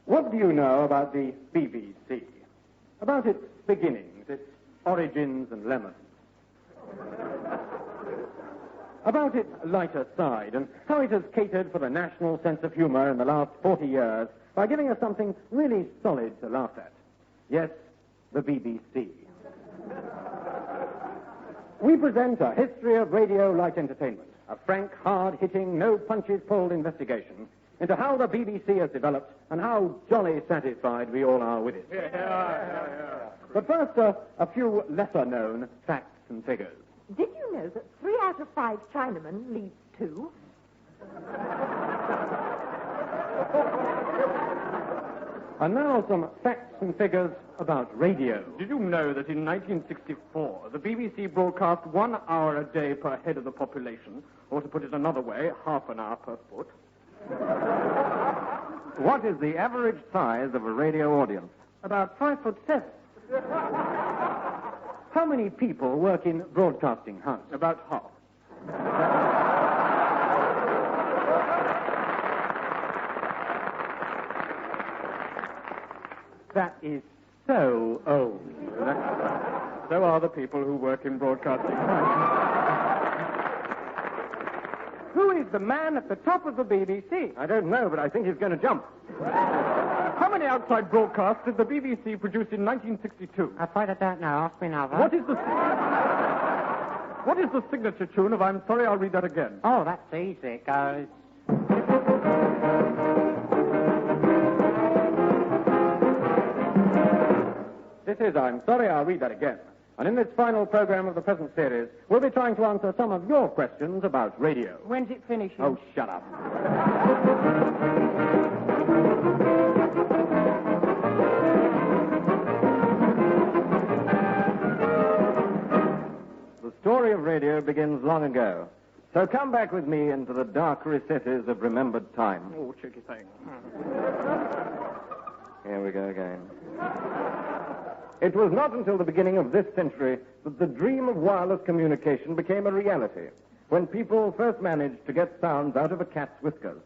What do you know about the BBC? About its beginnings, its origins and lemons? About its lighter side and how it has catered for the national sense of humor in the last 40 years by giving us something really solid to laugh at. Yes, the BBC. We present a history of radio light entertainment, a frank, hard-hitting, no-punches-pulled investigation into how the BBC has developed and how jolly satisfied we all are with it. But first, a few lesser-known facts and figures. Did you know that 3 out of 5 Chinamen leave 2? And now some facts and figures about radio. Did you know that in 1964, the BBC broadcast 1 hour a day per head of the population, or to put it another way, half an hour per foot? What is the average size of a radio audience? About 5'7". How many people work in broadcasting house? About half. That is so old. So are the people who work in broadcasting. Who is the man at the top of the BBC? I don't know, but I think he's going to jump. How many outside broadcasts did the BBC produce in 1962? I'm afraid I don't know. Ask me another. What is the signature tune of I'm Sorry, I'll Read That Again? Oh, that's easy. It goes... This is I'm Sorry, I'll Read That Again. And in this final program of the present series, we'll be trying to answer some of your questions about radio. When's it finishing? Oh, shut up. The story of radio begins long ago. So come back with me into the dark recesses of remembered time. Oh, cheeky thing. Here we go again. It was not until the beginning of this century that the dream of wireless communication became a reality, when people first managed to get sounds out of a cat's whiskers.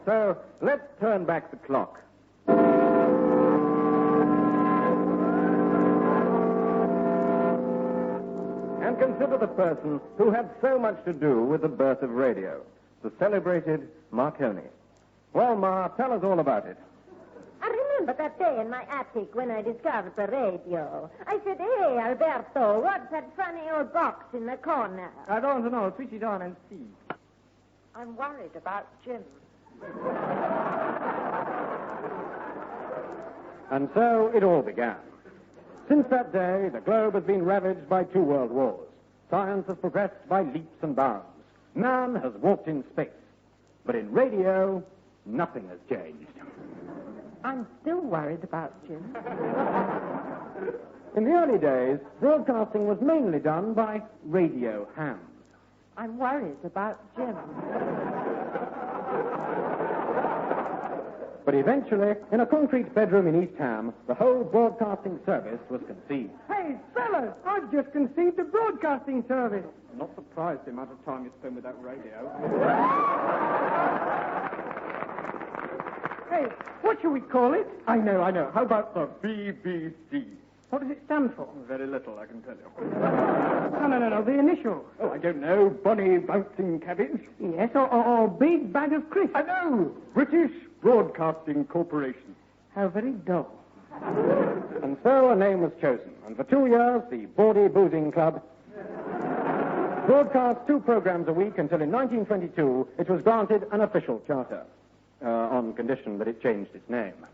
So, let's turn back the clock. And consider the person who had so much to do with the birth of radio, the celebrated Marconi. Well, Ma, tell us all about it. I remember that day in my attic when I discovered the radio. I said, "Hey, Alberto, what's that funny old box in the corner?" I don't know. Switch it on and see. I'm worried about Jim. And so it all began. Since that day, the globe has been ravaged by 2 world wars. Science has progressed by leaps and bounds. Man has walked in space. But in radio, nothing has changed. I'm still worried about Jim. In the early days, broadcasting was mainly done by radio hands. I'm worried about Jim. But eventually, in a concrete bedroom in East Ham, the whole broadcasting service was conceived. Hey, fellas, I've just conceived a broadcasting service. I'm not surprised the amount of time you spend with that radio. Hey, what shall we call it? I know. How about the BBC? What does it stand for? Very little, I can tell you. No, the initials. Oh, I don't know. Bonnie Bouncing Cabbage? Yes, or Big Bag of Crisps. I know. British Broadcasting Corporation. How very dull. And so a name was chosen. And for 2 years, the Bawdy Boozing Club broadcast 2 programs a week until in 1922 it was granted an official charter, on condition that it changed its name.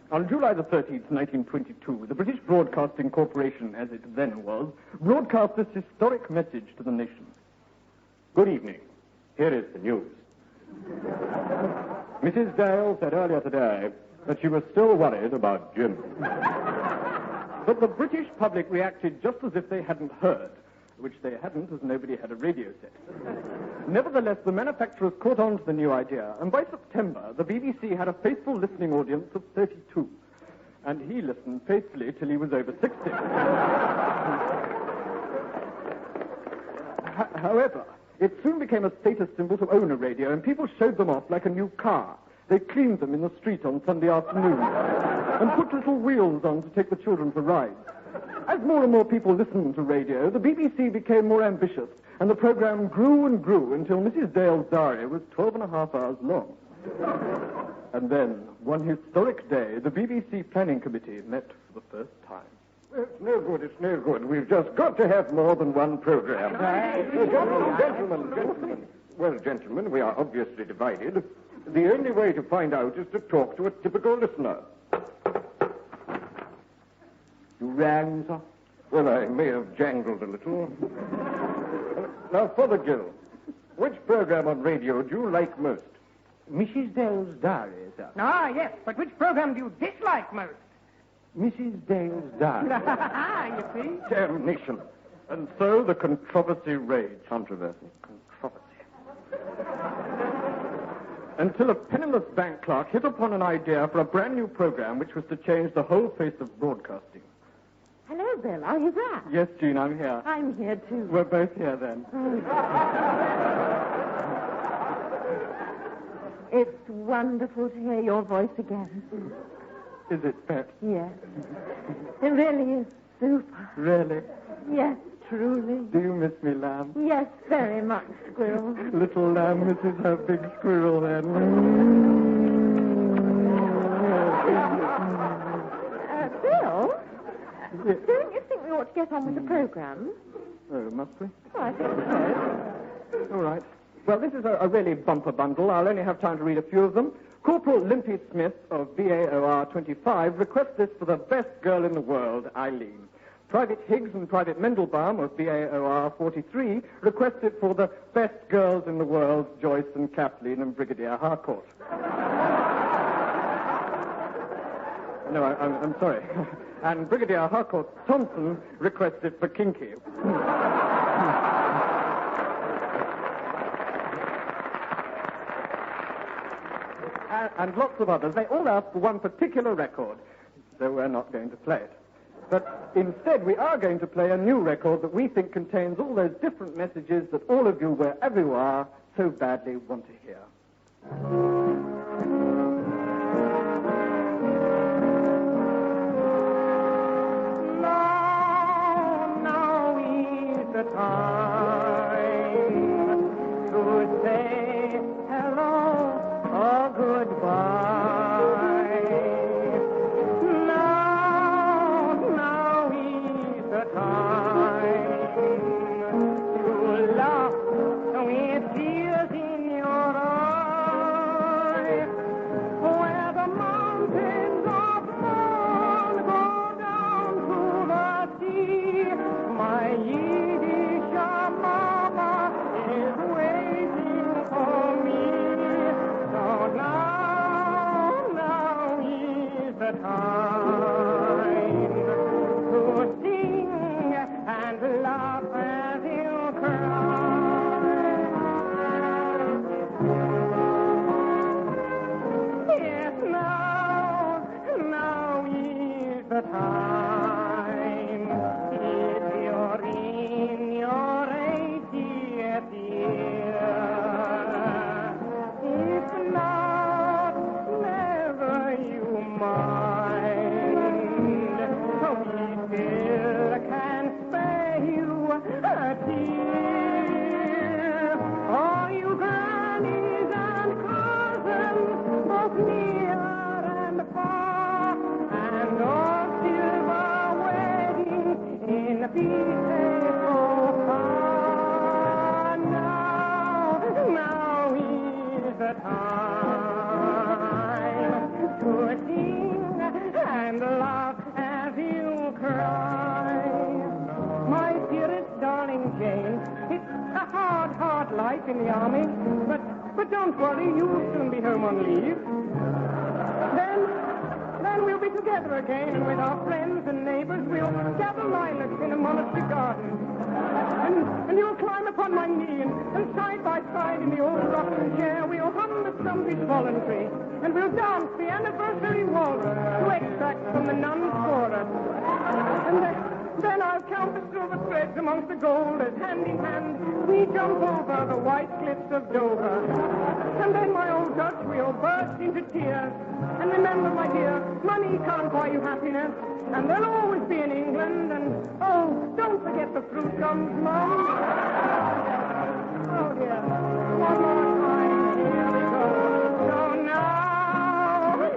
On July the 13th, 1922, the British Broadcasting Corporation, as it then was, broadcast this historic message to the nation. Good evening. Here is the news. Mrs. Dale said earlier today that she was still worried about Jim. But the British public reacted just as if they hadn't heard, which they hadn't, as nobody had a radio set. Nevertheless, the manufacturers caught on to the new idea, and by September, the BBC had a faithful listening audience of 32. And he listened faithfully till he was over 60. However, It soon became a status symbol to own a radio, and people showed them off like a new car. They cleaned them in the street on Sunday afternoon and put little wheels on to take the children for rides. As more and more people listened to radio, the BBC became more ambitious, and the program grew and grew until Mrs. Dale's diary was 12.5 hours long. And then, one historic day, the BBC Planning Committee met for the first time. It's no good. We've just got to have more than one program. Gentlemen. Well, gentlemen, we are obviously divided. The only way to find out is to talk to a typical listener. You rang, sir? Well, I may have jangled a little. Now, Fothergill, which program on radio do you like most? Mrs. Dale's diary, sir. Ah, yes, but which program do you dislike most? Mrs. Dale's diary. You see? Damnation. And so the controversy raged. Controversy. Until a penniless bank clerk hit upon an idea for a brand new program which was to change the whole face of broadcasting. Hello, Bill. Are you there? Yes, Jean, I'm here. I'm here, too. We're both here, then. It's wonderful to hear your voice again. Is it, Pet? Yes. It really is super. Really? Yes, truly. Do you miss me, Lamb? Yes, very much, Squirrel. Little Lamb misses her big squirrel, then. Bill? Don't you think we ought to get on with the program? Oh, must we? Oh, I think so. All right. Well, this is a really bumper bundle. I'll only have time to read a few of them. Corporal Limpy Smith of BAOR 25 requests this for the best girl in the world, Eileen. Private Higgs and Private Mendelbaum of BAOR 43 request it for the best girls in the world, Joyce and Kathleen and Brigadier Harcourt. No, I'm sorry. And Brigadier Harcourt Thompson requests it for Kinky. And lots of others. They all ask for one particular record, so we're not going to play it. But instead, we are going to play a new record that we think contains all those different messages that all of you, wherever you are, so badly want to hear. Now is the time to say hello or goodbye. Now is the time to laugh with tears in your eyes, where the mountains of mourn go down to the sea. My Yiddish mama is waiting for me. So now is the time to sing and laugh as you cry. Yes, now is the time. If you're in your 80th year, if not, never you mind. We still can spare you a tear. All you grannies and cousins, both near and far, and all silver weddings in pieces so far. Now is the time to sing and laugh as you cry. My dearest darling Jane, it's a hard life in the army, but don't worry, you'll soon be home on leave. Then we'll be together again, and with our friends and neighbors, we'll gather lilacs in a monastery garden. And you'll climb upon my knee, and side by side in the old rocking chair, we'll hum the Stumpy's voluntary, and we'll dance the anniversary waltz to extracts from the nun's chorus. Then I'll count the silver threads amongst the gold as hand in hand we jump over the white cliffs of Dover. And then my old Dutch will burst into tears. And remember, my dear, money can't buy you happiness. And they'll always be in England. And, oh, don't forget the fruit gums, Mum. Oh, dear. One more time. Here we go. So now we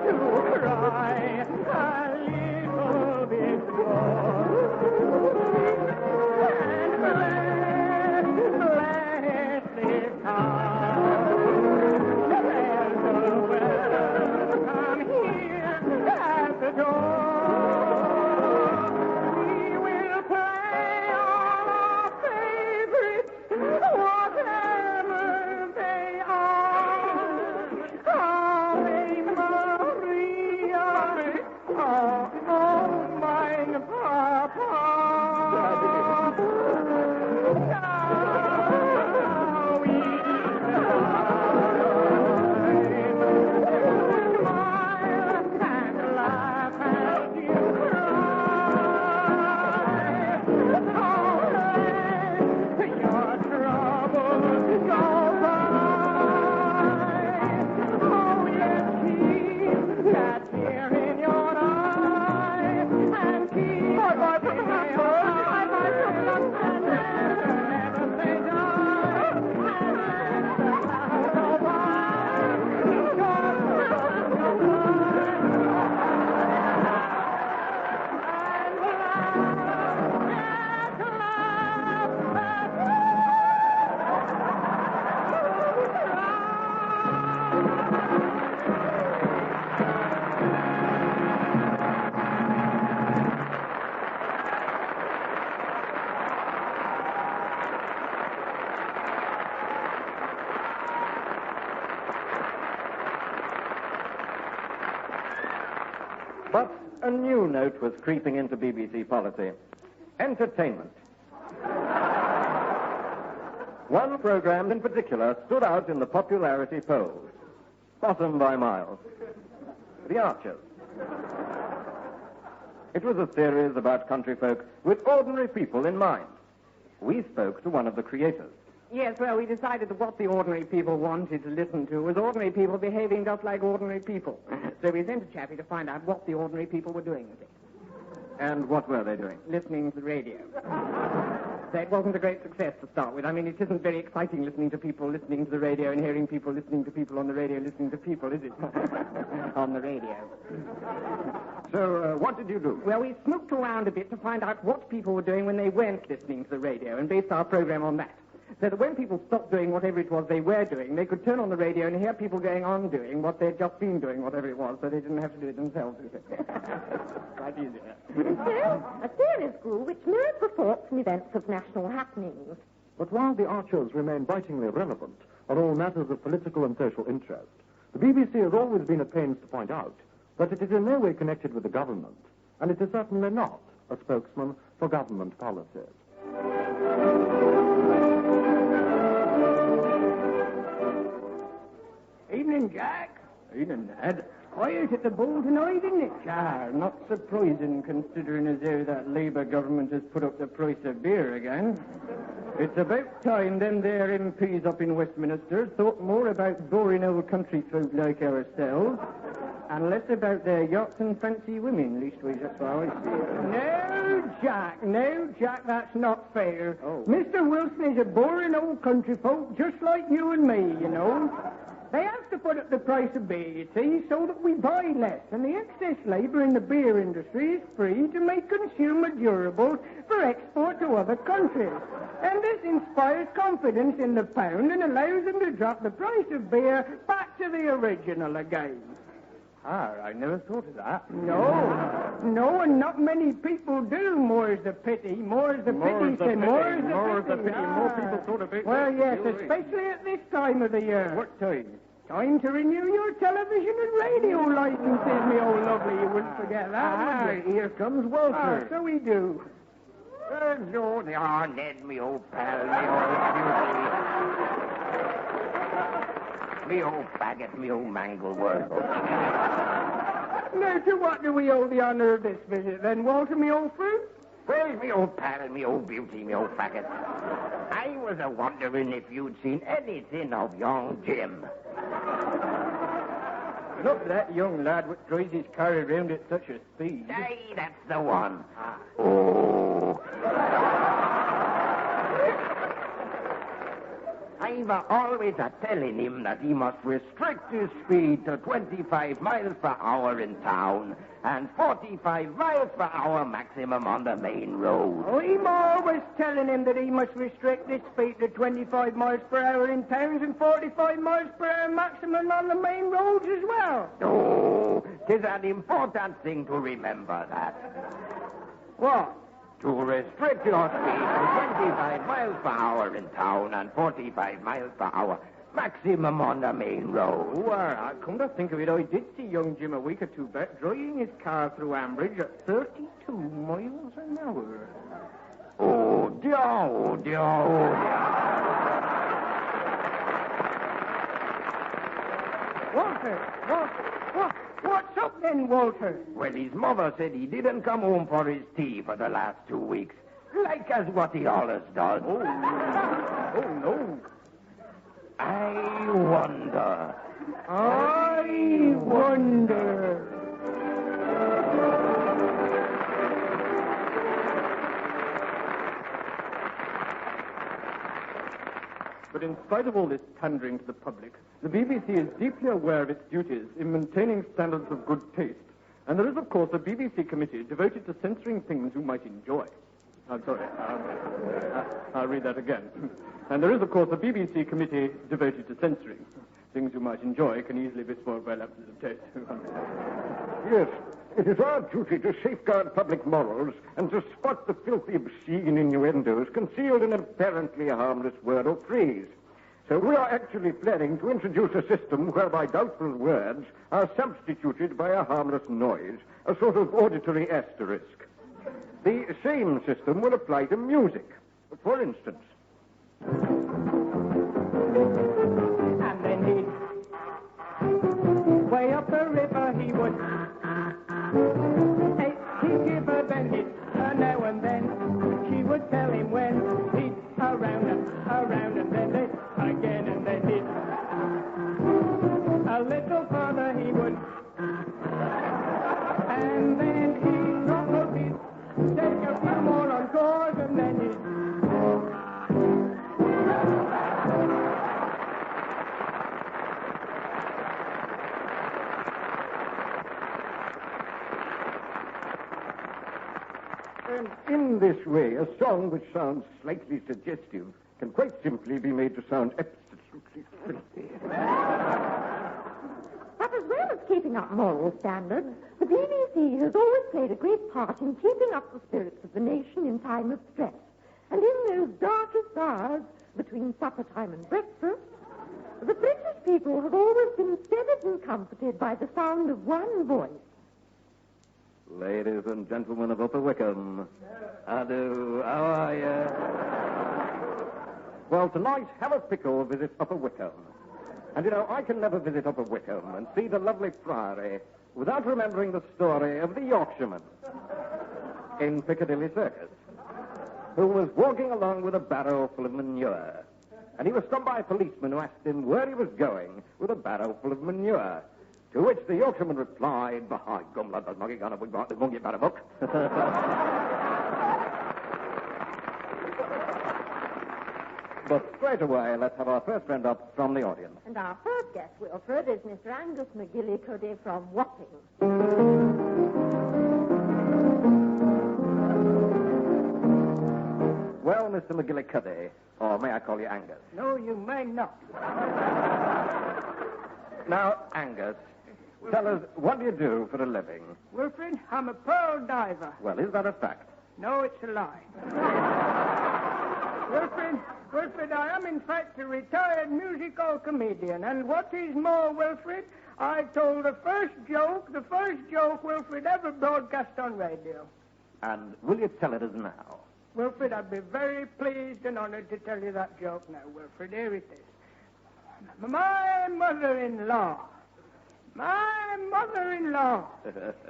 to cry a little bit more. And bless this heart. There's a welcome here at the door. We will play all our favorites, whatever they are. Ave Maria, oh my Papa. Now we smile and laugh as you cry. Oh, let your troubles go by. Oh, yes, keep that tear in your eye and keep it in your eye and never say die and let the clouds go by. Your troubles go by and But a new note was creeping into BBC policy. Entertainment. One program in particular stood out in the popularity polls. Bottom by miles. The Archers. It was a series about country folk with ordinary people in mind. We spoke to one of the creators. Yes, well, we decided that what the ordinary people wanted to listen to was ordinary people behaving just like ordinary people. So we sent a chappie to find out what the ordinary people were doing with it. And what were they doing? Listening to the radio. So it wasn't a great success to start with. I mean, it isn't very exciting listening to people listening to the radio and hearing people listening to people on the radio listening to people, is it? On the radio. So, what did you do? Well, we snooped around a bit to find out what people were doing when they weren't listening to the radio and based our program on that. So that when people stopped doing whatever it was they were doing, they could turn on the radio and hear people going on doing what they'd just been doing, whatever it was, so they didn't have to do it themselves. Quite easier. Well, a series grew which mirrored reports and events of national happenings. But while the Archers remain bitingly relevant on all matters of political and social interest, the BBC has always been at pains to point out that it is in no way connected with the government, and it is certainly not a spokesman for government policies. Evening, Jack. Evening, Ned. Quiet at the ball tonight, isn't it? Ah, not surprising, considering as how that Labour government has put up the price of beer again. It's about time them there MPs up in Westminster thought more about boring old country folk like ourselves and less about their yachts and fancy women, leastways that's how I see it. No, Jack, that's not fair. Oh. Mr. Wilson is a boring old country folk just like you and me, you know. They have to put up the price of beer, you see, so that we buy less. And the excess labour in the beer industry is free to make consumer durables for export to other countries. And this inspires confidence in the pound and allows them to drop the price of beer back to the original again. Ah, I never thought of that. No, and not many people do. More's the pity. More's the pity. More the pity. Ah. More people thought about it. Well, yes, especially at this time of the year. What time? Time to renew your television and radio licenses, me old lovely. You wouldn't forget that, would you? Here comes Walter. So we do. No, Ned, me old pal, me old faggot, me old mangle world. Now, to what do we owe the honor of this visit, then, Walter, me old friend? Well, me old pal, me old beauty, me old faggot. I was a-wondering if you'd seen anything of young Jim. Not that young lad what drives his car around at such a speed. Aye, that's the one. Oh. I've always a-telling him that he must restrict his speed to 25 miles per hour in town and 45 miles per hour maximum on the main road. Oh, I'm always telling him that he must restrict his speed to 25 miles per hour in towns and 45 miles per hour maximum on the main roads as well. Oh, 'tis an important thing to remember that. What? To restrict your speed to 25 miles per hour in town and 45 miles per hour maximum on the main road. Well, come to think of it, I did see young Jim a week or two back driving his car through Ambridge at 32 miles an hour. Oh, dear, oh, dear, oh, dear. Walter, what's up then, Walter? Well, his mother said he didn't come home for his tea for the last 2 weeks, like as what he always does. Oh, no. I wonder. But in spite of all this pandering to the public, the BBC is deeply aware of its duties in maintaining standards of good taste. And there is, of course, a BBC committee devoted to censoring things you might enjoy. I'm sorry. I'll read that again. And there is, of course, a BBC committee devoted to censoring. Things you might enjoy can easily be spoiled by lapses of taste. Yes, it is our duty to safeguard public morals and to spot the filthy, obscene innuendos concealed in apparently a harmless word or phrase. So we are actually planning to introduce a system whereby doubtful words are substituted by a harmless noise, a sort of auditory asterisk. The same system will apply to music. For instance... And then he'd way up the river he would he'd give her then he'd now and then she would tell him when he'd around and then they'd again and then he'd a little further he would and then he'd probably take a few more encores and then he'd In this way, a song which sounds slightly suggestive can quite simply be made to sound absolutely filthy. But as well as keeping up moral standards, the BBC has always played a great part in keeping up the spirits of the nation in time of stress. And in those darkest hours between supper time and breakfast, the British people have always been steadied and comforted by the sound of one voice. Ladies and gentlemen of Upper Wickham, how are you? Well, tonight, Hammer Pickle visits Upper Wickham. And, you know, I can never visit Upper Wickham and see the lovely Priory without remembering the story of the Yorkshireman in Piccadilly Circus, who was walking along with a barrow full of manure. And he was stopped by a policeman who asked him where he was going with a barrow full of manure. To which the Yorkshireman replied, "By gum, lad, there's monkey gonna be bought, there's monkey about a book." But straight away, let's have our first friend up from the audience. And our first guest, Wilfred, is Mr. Angus McGillicuddy from Wapping. Well, Mr. McGillicuddy, or may I call you Angus? No, you may not. Now, Angus, tell us, what do you do for a living? Wilfred, I'm a pearl diver. Well, is that a fact? No, it's a lie. Wilfred, I am in fact a retired musical comedian, and what is more, Wilfred, I told the first joke, Wilfred, ever broadcast on radio. And will you tell it us now? Wilfred, I'd be very pleased and honored to tell you that joke now, Wilfred. Here it is. My mother-in-law My mother-in-law,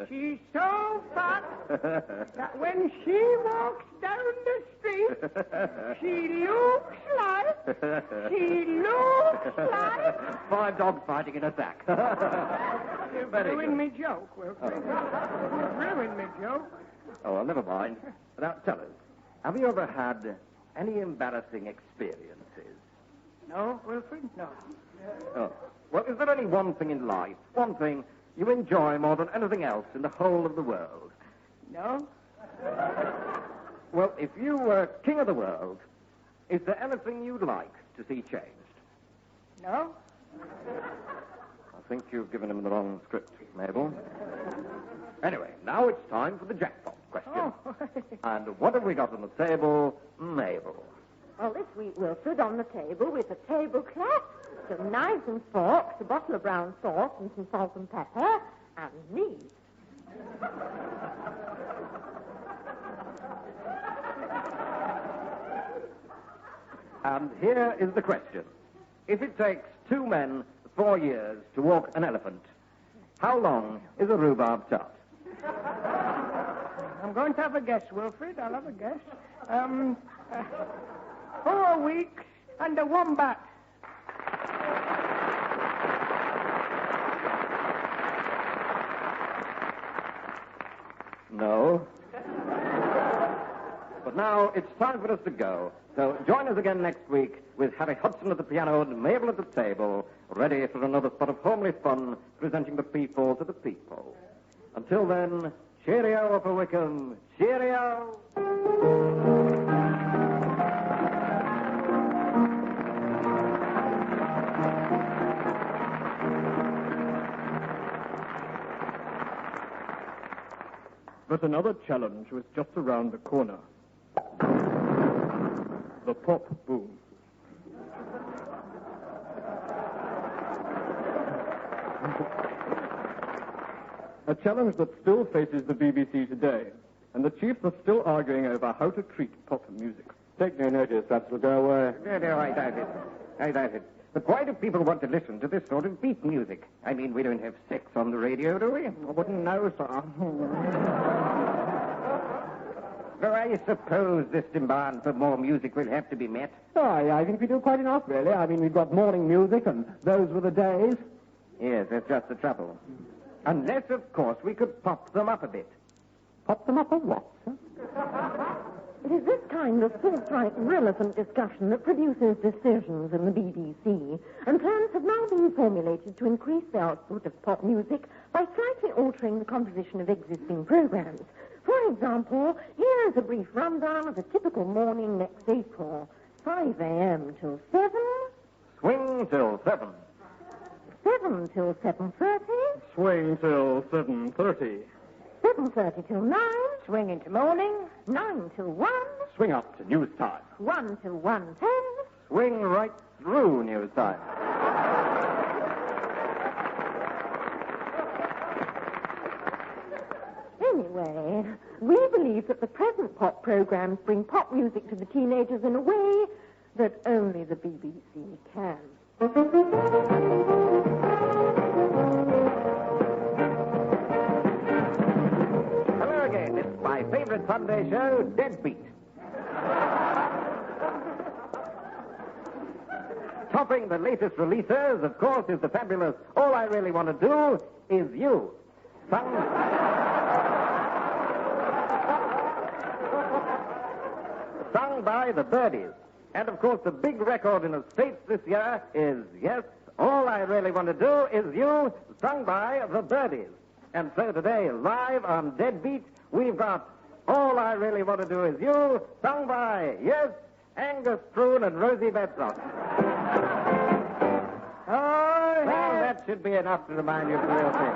she's so fat that when she walks down the street, she looks like... 5 dogs fighting in a sack. You've Very ruined good. me joke, Wilfred. You've ruined me joke. Oh, well, never mind. Now, tell us, have you ever had any embarrassing experiences? No, Wilfred, no. Oh. Well, is there any one thing in life, one thing you enjoy more than anything else in the whole of the world? No? Well, if you were king of the world, is there anything you'd like to see changed? No? I think you've given him the wrong script, Mabel. Anyway, now it's time for the jackpot question. Oh. And what have we got on the table, Mabel? Well, this week, Wilfred, on the table with a tablecloth, some knives and forks, a bottle of brown sauce, and some salt and pepper, and me. And here is the question. If it takes 2 men 4 years to walk an elephant, how long is a rhubarb tart? I'm going to have a guess, Wilfred. I'll have a guess. 4 weeks and a wombat. No. But now it's time for us to go. So join us again next week with Harry Hudson at the piano and Mabel at the table, ready for another spot of homely fun, presenting the people to the people. Until then, cheerio, Upper Wickham. Cheerio. But another challenge was just around the corner. The pop boom. A challenge that still faces the BBC today, and the chiefs are still arguing over how to treat pop music. Take no notice, that will go away. No, I doubt it. I doubt it. But why do people want to listen to this sort of beat music? I mean, we don't have sex on the radio, do we? I wouldn't know, sir. So I suppose this demand for more music will have to be met. Oh, I think we do quite enough, really. I mean, we've got morning music, and those were the days. Yes, that's just the trouble. Unless, of course, we could pop them up a bit. Pop them up a what, sir? It is this kind of forthright, relevant discussion that produces decisions in the BBC, and plans have now been formulated to increase the output of pop music by slightly altering the composition of existing programs. For example, here is a brief rundown of a typical morning next April. 5 a.m. till 7. Swing till 7. 7 till 7:30. Swing till 7:30. 7:30 till 9. Swing into morning. 9 till 1. Swing up to news time. 1 till 1:10. Swing right through news time. Anyway, we believe that the present pop programs bring pop music to the teenagers in a way that only the BBC can. Hello again. It's my favorite Sunday show, Deadbeat. Topping the latest releases, of course, is the fabulous All I Really Want to Do Is You. Sung by the Birdies. And, of course, the big record in the States this year is, yes, All I Really Want to Do Is You, sung by the Birdies. And so today, live on Deadbeat, we've got All I Really Want to Do Is You, sung by, yes, Angus Prune and Rosie Bedrock. Well, that should be enough to remind you of the real thing.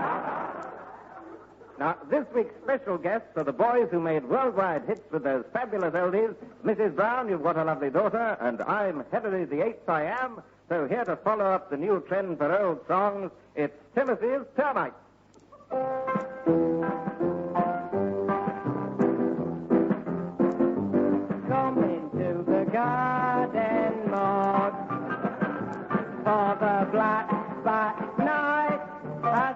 Now, this week's special guests are the boys who made worldwide hits with those fabulous oldies. Mrs. Brown, you've got a lovely daughter, and I'm Henry the Eighth, I am. So here to follow up the new trend for old songs, it's Timothy's Termites. Come into the garden, Maud, for the black night has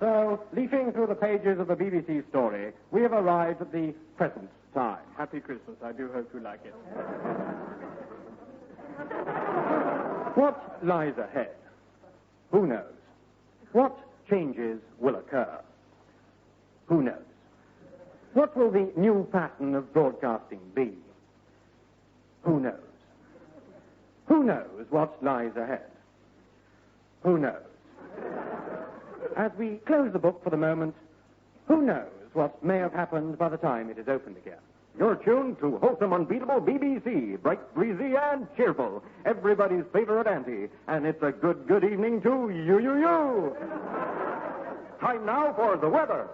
So, leafing through the pages of the BBC story, we have arrived at the present time. Happy Christmas. I do hope you like it. What lies ahead? Who knows? What changes will occur? Who knows? What will the new pattern of broadcasting be? Who knows? Who knows what lies ahead? Who knows? As we close the book for the moment, who knows what may have happened by the time it is opened again? You're tuned to wholesome, unbeatable BBC, bright, breezy, and cheerful. Everybody's favorite auntie. And it's a good evening to you. Time now for the weather.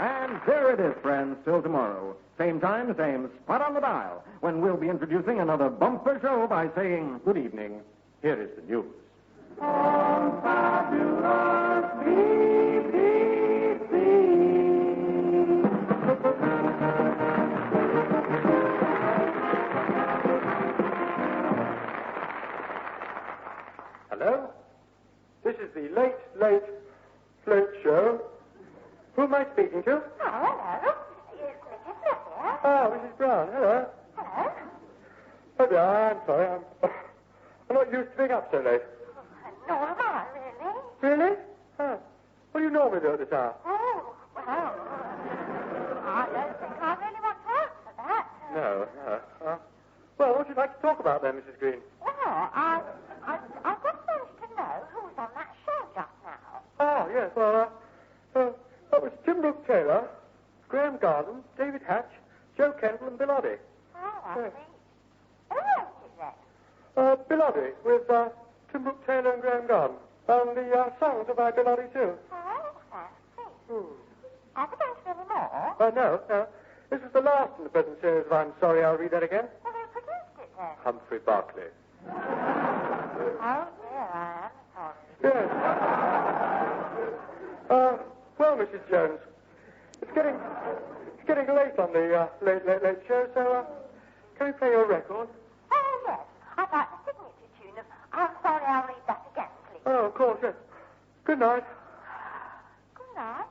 And there it is, friends, till tomorrow. Same time, same spot on the dial, when we'll be introducing another bumper show by saying, Good evening. Here is the news. Hello? This is the Late Float Show. Who am I speaking to? Oh, hello. It's Mrs. Smith here. Oh, Mrs. Brown. Hello. Hello. Oh, dear, I'm sorry. I'm not used to being up so late. Nor am I, really. Really? Oh. What do you normally do at this hour? Oh, well, I don't think I really want to answer that. No. Well, what would you like to talk about then, Mrs. Green? Well, I just wanted to know who was on that show just now. Oh, yes, well, that was Tim Brooke Taylor, Graham Garden, David Hatch, Joe Kendall, and Bill Oddie. Oh, I Yes. see. Who else is there? Bill Oddie with Tim Brooke Taylor and Graham Garden. And the songs are by Bill Oddie, too. Oh, I see. Are there going to be any more? No. This was the last in the present series of I'm Sorry, I'll Read That Again. Well, who produced it then? Humphrey Barclay. Oh, dear, I am sorry. Yes. Well, Mrs. Jones, it's getting late on the late show, so can we play your record? Oh, yes. I'd like the signature tune of I'm Sorry, I'll Read That Again, please. Oh, of course, yes. Good night. Good night.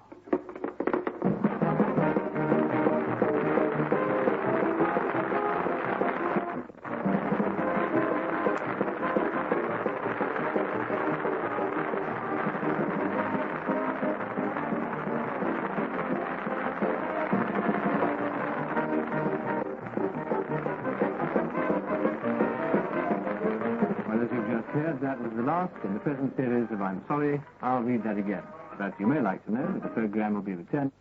Well, as you've just heard, that was the last in the present series of I'm Sorry, I'll Read That Again. But you may like to know that the program will be returned.